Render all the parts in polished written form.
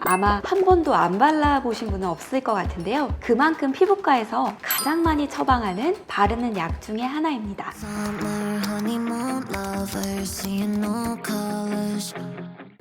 아마 한 번도 안 발라보신 분은 없을 것 같은데요. 그만큼 피부과에서 가장 많이 처방하는 바르는 약 중에 하나입니다. Summer honeymoon lovers seeing no colors.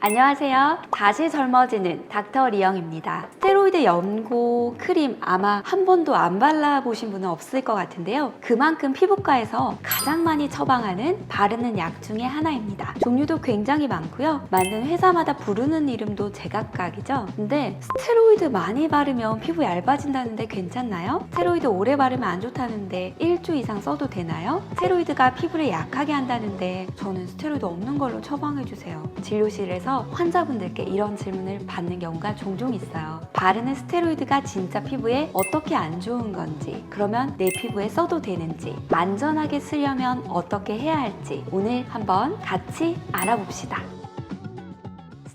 안녕하세요. 다시 젊어지는 닥터 리영입니다. 스테로이드 연고 크림 아마 한 번도 안 발라보신 분은 없을 것 같은데요. 그만큼 피부과에서 가장 많이 처방하는 바르는 약 중에 하나입니다. 종류도 굉장히 많고요. 만든 회사마다 부르는 이름도 제각각이죠. 근데 스테로이드 많이 바르면 피부 얇아진다는데 괜찮나요? 스테로이드 오래 바르면 안 좋다는데 1주 이상 써도 되나요? 스테로이드가 피부를 약하게 한다는데 저는 스테로이드 없는 걸로 처방해주세요. 진료실에서 환자분들께 이런 질문을 받는 경우가 종종 있어요. 바르는 스테로이드가 진짜 피부에 어떻게 안 좋은 건지, 그러면 내 피부에 써도 되는지, 안전하게 쓰려면 어떻게 해야 할지 오늘 한번 같이 알아봅시다.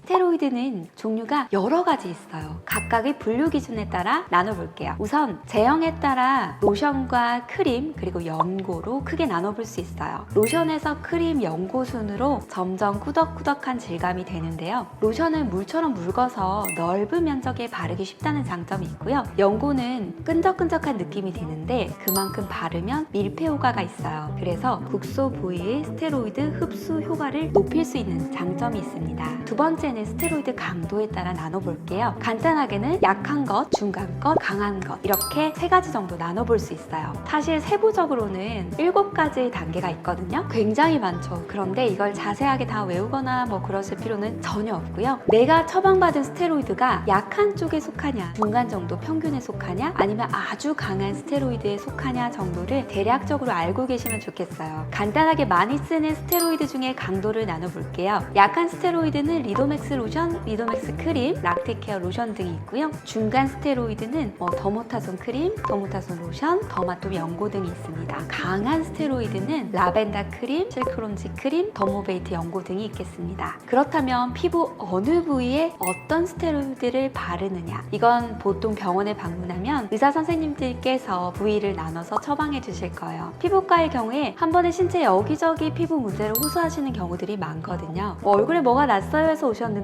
스테로이드는 종류가 여러 가지 있어요. 각각의 분류 기준에 따라 나눠볼게요. 우선 제형에 따라 로션과 크림 그리고 연고로 크게 나눠볼 수 있어요. 로션에서 크림, 연고 순으로 점점 꾸덕꾸덕한 질감이 되는데요. 로션은 물처럼 묽어서 넓은 면적에 바르기 쉽다는 장점이 있고요. 연고는 끈적끈적한 느낌이 드는데 그만큼 바르면 밀폐 효과가 있어요. 그래서 국소 부위의 스테로이드 흡수 효과를 높일 수 있는 장점이 있습니다. 두 번째는 스테로이드 강도에 따라 나눠볼게요. 간단하게는 약한 것, 중간 것, 강한 것 이렇게 세 가지 정도 나눠볼 수 있어요. 사실 세부적으로는 7가지의 단계가 있거든요. 굉장히 많죠. 그런데 이걸 자세하게 다 외우거나 그러실 필요는 전혀 없고요. 내가 처방받은 스테로이드가 약한 쪽에 속하냐, 중간 정도 평균에 속하냐, 아니면 아주 강한 스테로이드에 속하냐 정도를 대략적으로 알고 계시면 좋겠어요. 간단하게 많이 쓰는 스테로이드 중에 강도를 나눠볼게요. 약한 스테로이드는 리도맥스 로션, 리도맥스 크림, 락테케어 로션 등이 있고요. 중간 스테로이드는 더모타손 크림, 더모타손 로션, 더마톰 연고 등이 있습니다. 강한 스테로이드는 라벤더 크림, 실크론지 크림, 더모베이트 연고 등이 있겠습니다. 그렇다면 피부 어느 부위에 어떤 스테로이드를 바르느냐, 이건 보통 병원에 방문하면 의사 선생님들께서 부위를 나눠서 처방해 주실 거예요. 피부과의 경우에 한 번에 신체 여기저기 피부 문제를 호소하시는 경우들이 많거든요. 얼굴에 뭐가 났어요 해서 오셨는데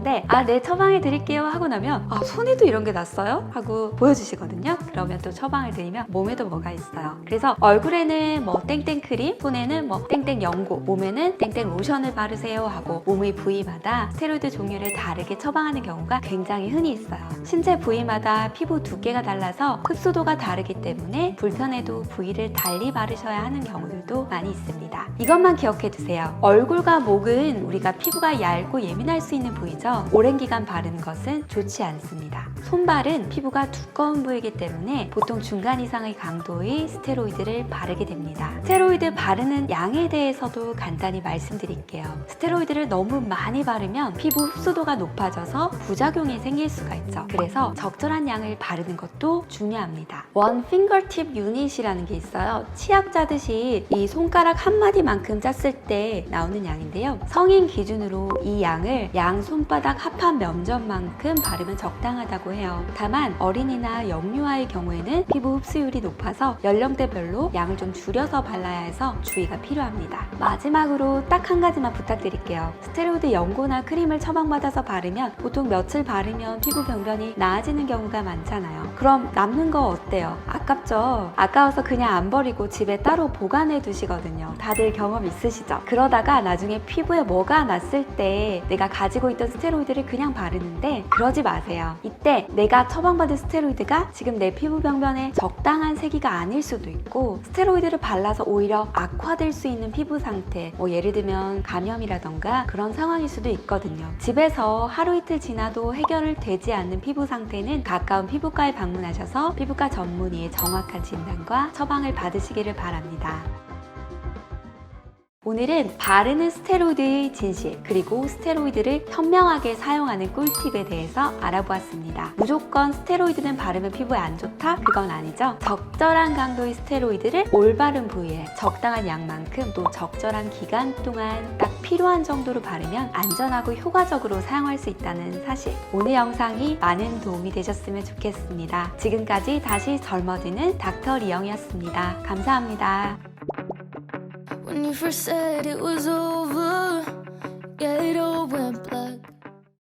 네, 처방해 드릴게요 하고 나면 손에도 이런 게 났어요? 하고 보여주시거든요. 그러면 또 처방을 드리면 몸에도 뭐가 있어요. 그래서 얼굴에는 땡땡 크림, 손에는 땡땡 연고, 몸에는 땡땡 로션을 바르세요 하고 몸의 부위마다 스테로이드 종류를 다르게 처방하는 경우가 굉장히 흔히 있어요. 신체 부위마다 피부 두께가 달라서 흡수도가 다르기 때문에 불편해도 부위를 달리 바르셔야 하는 경우들도 많이 있습니다. 이것만 기억해 두세요. 얼굴과 목은 우리가 피부가 얇고 예민할 수 있는 부위죠. 오랜 기간 바르는 것은 좋지 않습니다. 손발은 피부가 두꺼운 부위이기 때문에 보통 중간 이상의 강도의 스테로이드를 바르게 됩니다. 스테로이드 바르는 양에 대해서도 간단히 말씀드릴게요. 스테로이드를 너무 많이 바르면 피부 흡수도가 높아져서 부작용이 생길 수가 있죠. 그래서 적절한 양을 바르는 것도 중요합니다. 원 핑거팁 유닛이라는 게 있어요. 치약 짜듯이 이 손가락 한 마디만큼 짰을 때 나오는 양인데요. 성인 기준으로 이 양을 양 손바닥 합한 면적만큼 바르면 적당하다고 해요. 다만 어린이나 영유아의 경우에는 피부 흡수율이 높아서 연령대별로 양을 좀 줄여서 발라야 해서 주의가 필요합니다. 마지막으로 딱 한 가지만 부탁드릴게요. 스테로이드 연고나 크림을 처방받아서 바르면 보통 며칠 바르면 피부 병변이 나아지는 경우가 많잖아요. 그럼 남는 거 어때요? 아깝죠? 아까워서 그냥 안 버리고 집에 따로 보관해 두시거든요. 다들 경험 있으시죠? 그러다가 나중에 피부에 뭐가 났을 때 내가 가지고 있던 스테로이드를 그냥 바르는데 그러지 마세요. 이때 내가 처방받은 스테로이드가 지금 내 피부 병변에 적당한 세기가 아닐 수도 있고 스테로이드를 발라서 오히려 악화될 수 있는 피부 상태, 예를 들면 감염이라던가 그런 상황일 수도 있거든요. 집에서 하루 이틀 지나도 해결을 되지 않는 피부 상태는 가까운 피부과에 방문하셔서 피부과 전문의의 정확한 진단과 처방을 받으시기를 바랍니다. 오늘은 바르는 스테로이드의 진실, 그리고 스테로이드를 현명하게 사용하는 꿀팁에 대해서 알아보았습니다. 무조건 스테로이드는 바르면 피부에 안 좋다? 그건 아니죠. 적절한 강도의 스테로이드를 올바른 부위에 적당한 양만큼 또 적절한 기간 동안 딱 필요한 정도로 바르면 안전하고 효과적으로 사용할 수 있다는 사실. 오늘 영상이 많은 도움이 되셨으면 좋겠습니다. 지금까지 다시 젊어지는 닥터 리영이었습니다. 감사합니다. When you first said it was over, yeah, it all went black.